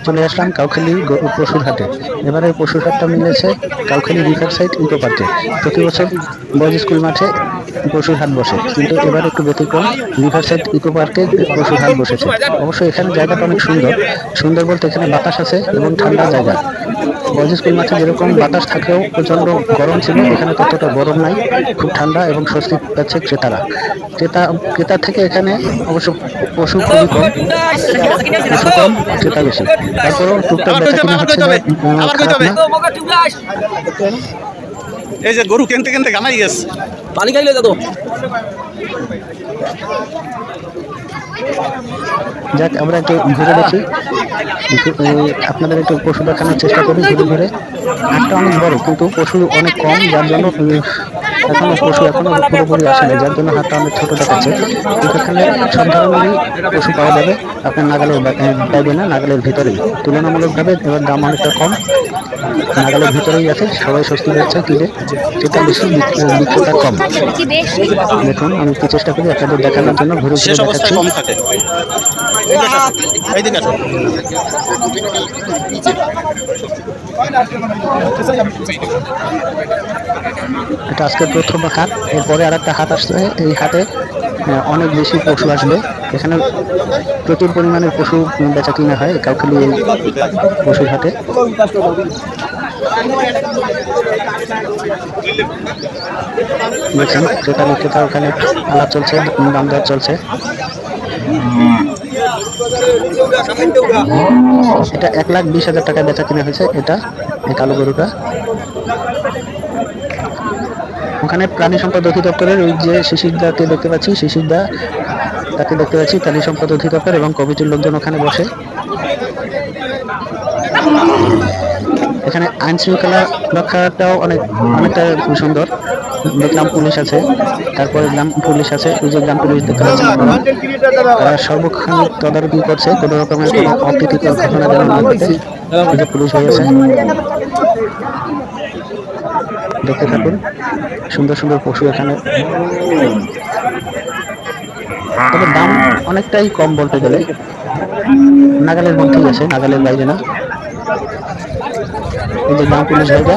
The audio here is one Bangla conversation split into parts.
চলে আসলাম কাউখালী পশুর হাটে। এবারে পশুর হাটটা মিলেছে কাউখালী রিভার সাইড ইকো পার্কে। প্রতি বছর বয়েজ স্কুল মাঠে পশুর হাট বসে, কিন্তু এবার একটু ব্যতিক্রম, রিভার সাইড ইকো পার্কে পশুর হাট বসেছে। অবশ্য এখানে জায়গাটা অনেক সুন্দর। সুন্দর বলতে এখানে বাতাস আছে এবং ঠান্ডা জায়গা। বয়েজ স্কুল মাঠে যেরকম বাতাস থাকলেও প্রচন্ড গরম ছিল, এখানে ততটা গরম নাই, খুব ঠান্ডা এবং স্বস্তি পাচ্ছে ক্রেতারা। ক্রেতা থেকে এখানে অবশ্য পশু খুবই কম, পশু কম ক্রেতা বেশি। তারপরেও টুকটাক বেচা কিনা হচ্ছে, খারাপ না। এই যে গরু কিনতে কিনতে গানাই গেছে, পানি খাইলে যা তো। যাক, আমরা একটু ঘুরে দেখি, আপনাদের একটু পশু দেখানোর চেষ্টা করি ঘুরে ঘুরে। হাটটা অনেক বড়, কিন্তু পশু অনেক কম, যার জন্য পশু এখনো পুরোপুরি আসেনি, যার জন্য হাটটা অনেক ছোট দেখাচ্ছে। কিন্তু এখানে সব ধরনেরই পশু পাওয়া যাবে, আপনার নাগালের বাইরে না, নাগালের ভিতরেই। তুলনামূলকভাবে এবার দাম অনেকটা কম, নাগালের ভিতরেই আছে। সবাই স্বস্তি পাচ্ছে কিনে, যেটা বেশি বিক্রেতা কম। দেখুন, আমি একটু চেষ্টা করি আপনাদের দেখানোর জন্য, ঘুরে ঘুরে দেখাচ্ছি। কম থাকে। এইদিকে আসো। এটা আজকে প্রথম হাট, এরপরে আর একটা হাট আসছে। এই হাটে অনেক বেশি পশু আসবে। এখানে প্রচুর পরিমাণে পশু বেচা কিনা হয় কাউখালী এই পশুর হাটে। দেখছেন, ক্রেতা বিক্রেতা ওখানে আলাপ চলছে, দাম দর চলছে। এটা 1,20,000 টাকা বেচা কিনা হয়েছে, এটা এই কালো গরুটা। ওখানে প্রাণী সম্পদ অধিদপ্তরের ওই যে শিশিরদাকে দেখতে পাচ্ছি, শিশিরদা তাকে দেখতে পাচ্ছি, প্রাণী সম্পদ অধিদপ্তর এবং কমিটির লোকজন ওখানে বসে। এখানে আইন শৃঙ্খলা রক্ষাটাও অনেকটা সুন্দর। দেখলাম পুলিশ আছে, তারপরে গ্রাম পুলিশ আছে, ওই যে গ্রাম পুলিশ দেখতে পাচ্ছেন আপনারা, তারা সর্বক্ষণিক তদারকি করছে, কোনো রকমের কোনো অপ্রীতিকর ঘটনা যেন না ঘটে। ওই যে পুলিশ হয়েছে, দেখতে থাকুন। সুন্দর সুন্দর পশু এখানে, তবে দাম অনেকটাই কম বলতে গেলে, নাগালের মধ্যেই আছে, নাগালের বাইরে না। এই যে গ্রাম পুলিশ ভাইরা,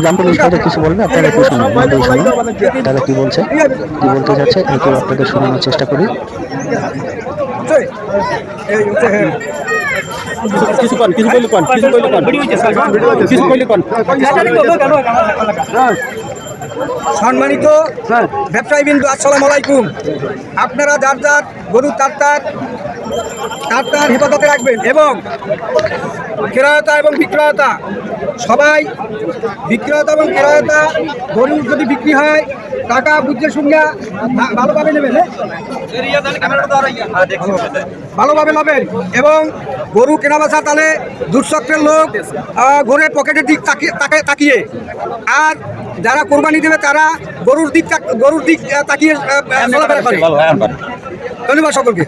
গ্রাম পুলিশ ভাইরা কিছু বলবে, আপনারা একটু শুনুন, তারা কি বলছে, কি বলতে যাচ্ছে, একটু আপনাদের শোনানোর চেষ্টা করি। সম্মানিত ব্যবসায়ীবৃন্দ, আসসালামু আলাইকুম। আপনারা যার যার গরু তার হেফাজতে রাখবেন, এবং ক্রয়তা এবং বিক্রয়তা সবাই, বিক্রয়তা এবং ক্রয়তা গরু যদি বিক্রি হয় টাকা বুঝে সঙ্গে ভালোভাবে নেবেন, ভালোভাবে নেবেন। এবং গরু কেনা বেচা তাহলে দুঃচক্রের লোক গরুর পকেটের দিক তাকিয়ে, আর যারা কোরবানি দেবে তারা গরুর দিক তাকিয়ে চলাফেরা করে। ধন্যবাদ সকলকে।